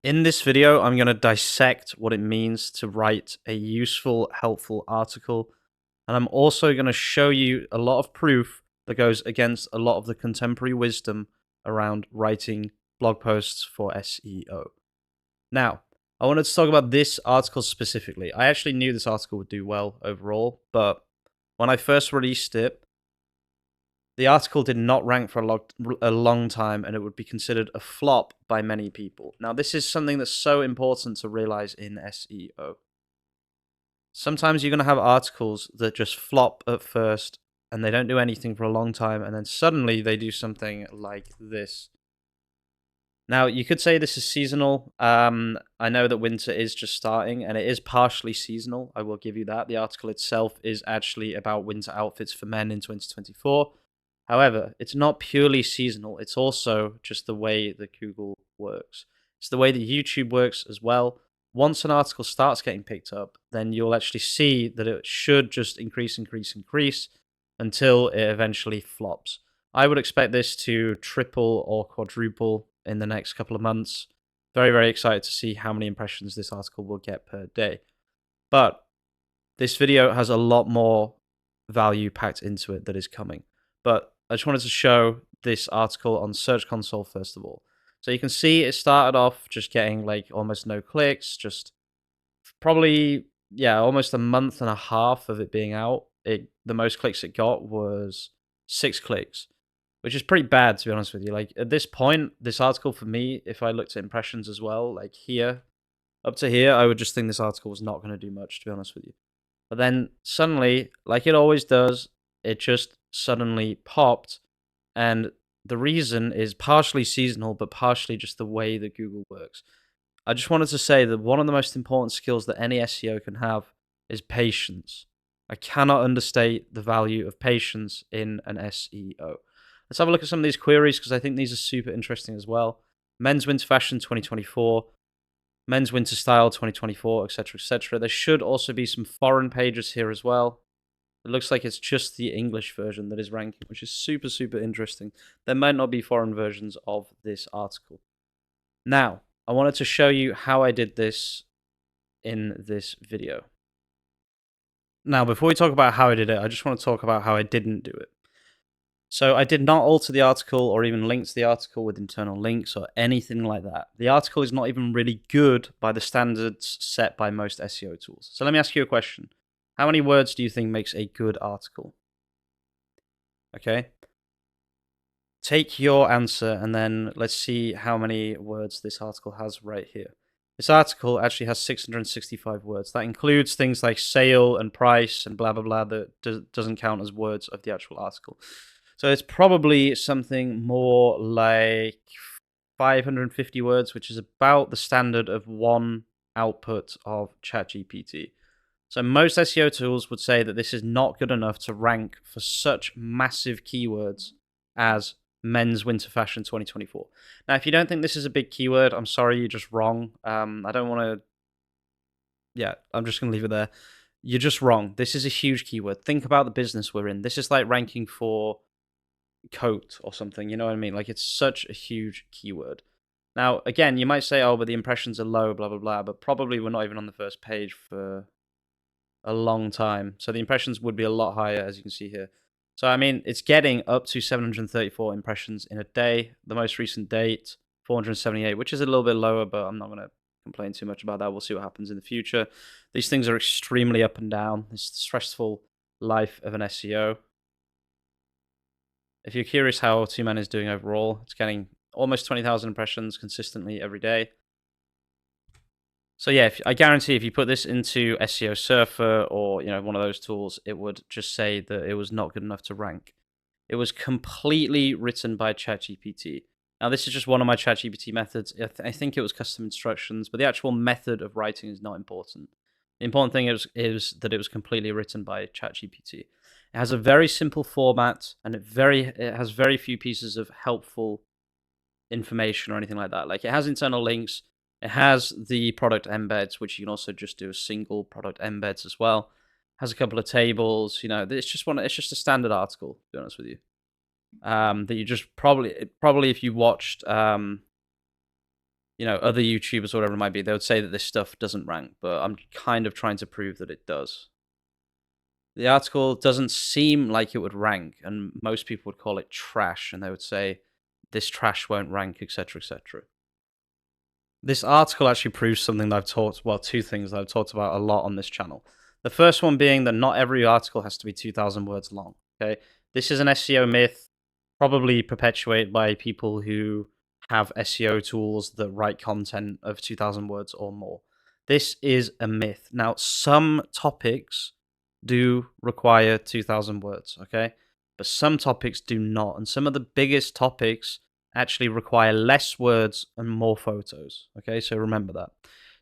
In this video, I'm going to dissect what it means to write a useful, helpful article. And I'm also going to show you a lot of proof that goes against a lot of the contemporary wisdom around writing blog posts for SEO. Now, I wanted to talk about this article specifically. I actually knew this article would do well overall, but when I first released it, the article did not rank for a long time, and it would be considered a flop by many people. Now, this is something that's so important to realize in SEO. Sometimes you're going to have articles that just flop at first, and they don't do anything for a long time, and then suddenly they do something like this. Now, you could say this is seasonal. I know that winter is just starting, and it is partially seasonal. I will give you that. The article itself is actually about winter outfits for men in 2024. However, it's not purely seasonal. It's also just the way that Google works. It's the way that YouTube works as well. Once an article starts getting picked up, then you'll actually see that it should just increase until it eventually flops. I would expect this to triple or quadruple in the next couple of months. Very, very excited to see how many impressions this article will get per day. But this video has a lot more value packed into it that is coming. But I just wanted to show this article on Search Console first of all. So you can see it started off just getting like almost no clicks, just probably, yeah, almost a month and a half of it being out. The most clicks it got was 6 clicks, which is pretty bad, to be honest with you. Like, at this point, this article for me, if I looked at impressions as well, like here, up to here, I would just think this article was not going to do much, to be honest with you. But then suddenly, like it always does, it just suddenly popped. And the reason is partially seasonal, but partially just the way that Google works. I just wanted to say that one of the most important skills that any SEO can have is patience. I cannot understate the value of patience in an SEO. Let's have a look at some of these queries because I think these are super interesting as well. Men's winter fashion 2024, men's winter style 2024, etc., etc. There should also be some foreign pages here as well. It looks like it's just the English version that is ranking, which is super, super interesting. There might not be foreign versions of this article. Now, I wanted to show you how I did this in this video. Now, before we talk about how I did it, I just want to talk about how I didn't do it. So I did not alter the article or even link to the article with internal links or anything like that. The article is not even really good by the standards set by most SEO tools. So let me ask you a question. How many words do you think makes a good article? Okay. Take your answer and then let's see how many words this article has right here. This article actually has 665 words. That includes things like sale and price and blah, blah, blah that doesn't count as words of the actual article. So it's probably something more like 550 words, which is about the standard of one output of ChatGPT. So most SEO tools would say that this is not good enough to rank for such massive keywords as men's winter fashion 2024. Now, if you don't think this is a big keyword, I'm sorry, you're just wrong. I don't want to, yeah, I'm just going to leave it there. You're just wrong. This is a huge keyword. Think about the business we're in. This is like ranking for coat or something, you know what I mean? Like, it's such a huge keyword. Now, again, you might say, oh, but the impressions are low, blah, blah, blah, but probably we're not even on the first page for a long time. So the impressions would be a lot higher, as you can see here. So, I mean, it's getting up to 734 impressions in a day. The most recent date, 478, which is a little bit lower, but I'm not going to complain too much about that. We'll see what happens in the future. These things are extremely up and down. It's the stressful life of an SEO. If you're curious how Two Man is doing overall, it's getting almost 20,000 impressions consistently every day. So yeah, I guarantee if you put this into SEO Surfer or one of those tools, it would just say that it was not good enough to rank. It was completely written by ChatGPT. Now this is just one of my ChatGPT methods. I think it was custom instructions, but the actual method of writing is not important. The important thing is that it was completely written by ChatGPT. It has a very simple format and it has very few pieces of helpful information or anything like that. Like, it has internal links. It has the product embeds, which you can also just do a single product embeds as well. It has a couple of tables. It's just a standard article, to be honest with you. That you just probably if you watched other YouTubers or whatever it might be, they would say that this stuff doesn't rank, but I'm kind of trying to prove that it does. The article doesn't seem like it would rank, and most people would call it trash, and they would say this trash won't rank, etc., etc. This article actually proves something that I've talked, well, two things that I've talked about a lot on this channel. The first one being that not every article has to be 2,000 words long. Okay, this is an SEO myth, probably perpetuated by people who have SEO tools that write content of 2,000 words or more. This is a myth. Now, some topics do require 2,000 words, okay, but some topics do not, and some of the biggest topics actually require less words and more photos. Okay, so remember that.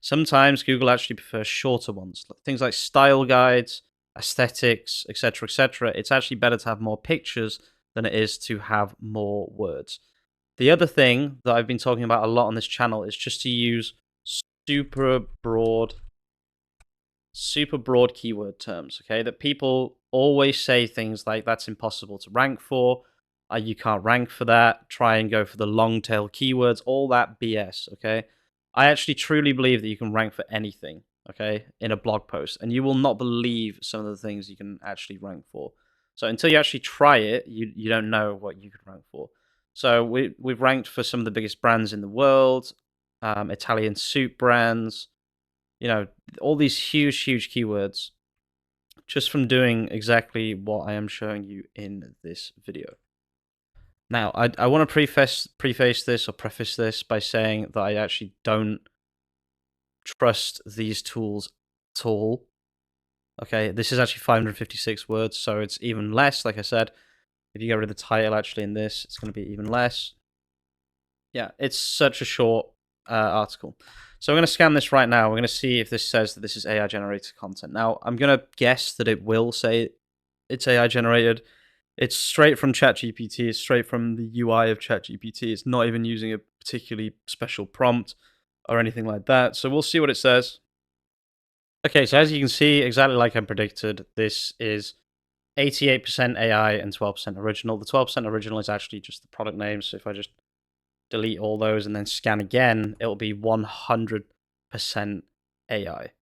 Sometimes Google actually prefers shorter ones, things like style guides, aesthetics, etc., etc. It's actually better to have more pictures than it is to have more words. The other thing that I've been talking about a lot on this channel is just to use super broad super broad keyword terms, okay? That people always say things like that's impossible to rank for, you can't rank for that, try and go for the long tail keywords, all that BS, okay? I actually truly believe that you can rank for anything, okay, in a blog post, and you will not believe some of the things you can actually rank for. So until you actually try it, you don't know what you can rank for. So we've ranked for some of the biggest brands in the world, Italian soup brands, all these huge, huge keywords just from doing exactly what I am showing you in this video. Now, I want to preface this or preface this by saying that I actually don't trust these tools at all. Okay, this is actually 556 words, so it's even less. Like I said, if you get rid of the title actually in this, it's going to be even less. Yeah, it's such a short article. So I'm going to scan this right now. We're going to see if this says that this is AI generated content. Now, I'm going to guess that it will say it's AI generated. It's straight from ChatGPT. It's straight from the UI of ChatGPT. It's not even using a particularly special prompt or anything like that. So we'll see what it says. Okay, so as you can see, exactly like I predicted, this is 88% AI and 12% original. The 12% original is actually just the product name. So if I just delete all those and then scan again, it'll be 100% AI.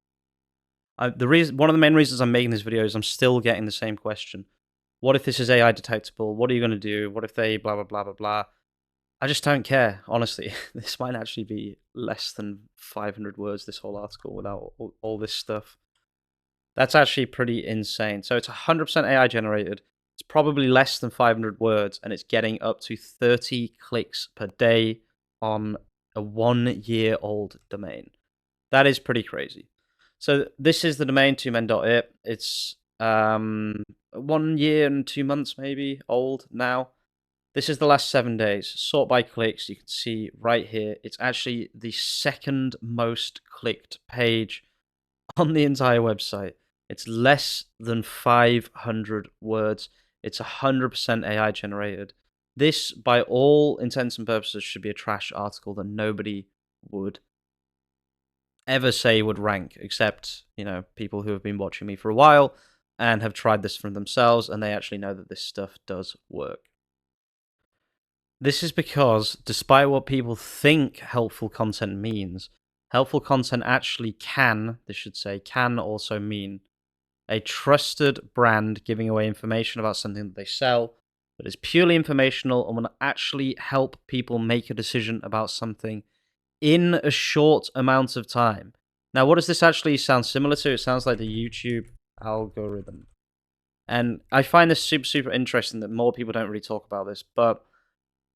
One of the main reasons I'm making this video is I'm still getting the same question. What if this is AI detectable? What are you going to do? What if they blah, blah, blah, blah, blah? I just don't care, honestly. This might actually be less than 500 words, this whole article, without all this stuff. That's actually pretty insane. So it's 100% AI generated. It's probably less than 500 words, and it's getting up to 30 clicks per day on a 1-year-old domain. That is pretty crazy. So this is the domain, twomen.it. It's 1 year and 2 months maybe old now. This is the last 7 days. Sort by clicks. You can see right here. It's actually the second most clicked page on the entire website. It's less than 500 words. It's 100% AI generated. This, by all intents and purposes, should be a trash article that nobody would ever say would rank, except, people who have been watching me for a while and have tried this for themselves, and they actually know that this stuff does work. This is because, despite what people think helpful content means, helpful content actually can also mean a trusted brand giving away information about something that they sell that is purely informational and will actually help people make a decision about something in a short amount of time. Now, what does this actually sound similar to? It sounds like the YouTube algorithm. And I find this super, super interesting that more people don't really talk about this, but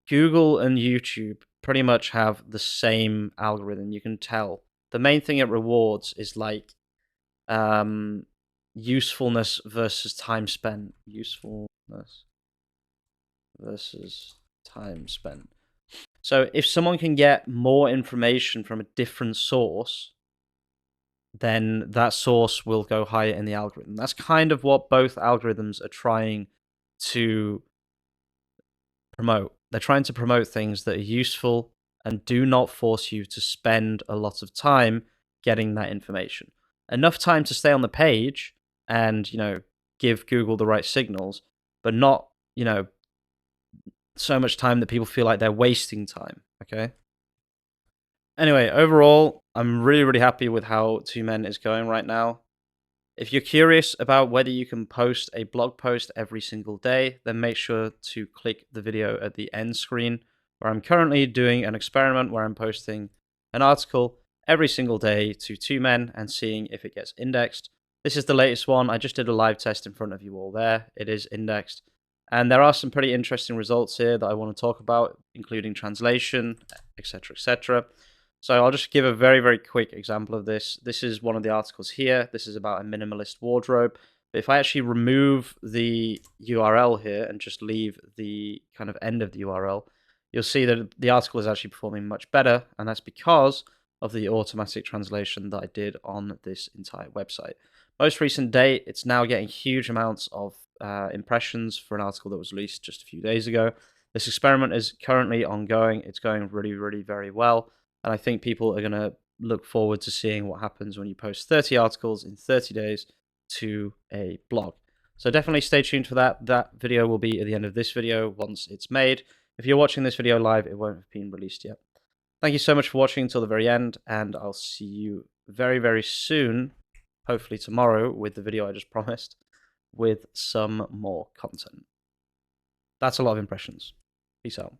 Google and YouTube pretty much have the same algorithm. You can tell. The main thing it rewards is like usefulness versus time spent. Usefulness versus time spent. So if someone can get more information from a different source, then that source will go higher in the algorithm. That's kind of what both algorithms are trying to promote. They're trying to promote things that are useful and do not force you to spend a lot of time getting that information. Enough time to stay on the page and, give Google the right signals, but not, so much time that people feel like they're wasting time, okay? Anyway, overall, I'm really, really happy with how Two Men is going right now. If you're curious about whether you can post a blog post every single day, then make sure to click the video at the end screen, where I'm currently doing an experiment where I'm posting an article every single day to Two Men and seeing if it gets indexed. This is the latest one. I just did a live test in front of you all there. It is indexed. And there are some pretty interesting results here that I want to talk about, including translation, etc., etc. So I'll just give a very, very quick example of this. This is one of the articles here. This is about a minimalist wardrobe. But if I actually remove the URL here and just leave the kind of end of the URL, you'll see that the article is actually performing much better. And that's because of the automatic translation that I did on this entire website. Most recent date, it's now getting huge amounts of impressions for an article that was released just a few days ago. This experiment is currently ongoing. It's going really, really very well. And I think people are going to look forward to seeing what happens when you post 30 articles in 30 days to a blog. So definitely stay tuned for that. That video will be at the end of this video once it's made. If you're watching this video live, it won't have been released yet. Thank you so much for watching until the very end, and I'll see you very, very soon, hopefully tomorrow, with the video I just promised, with some more content. That's a lot of impressions. Peace out.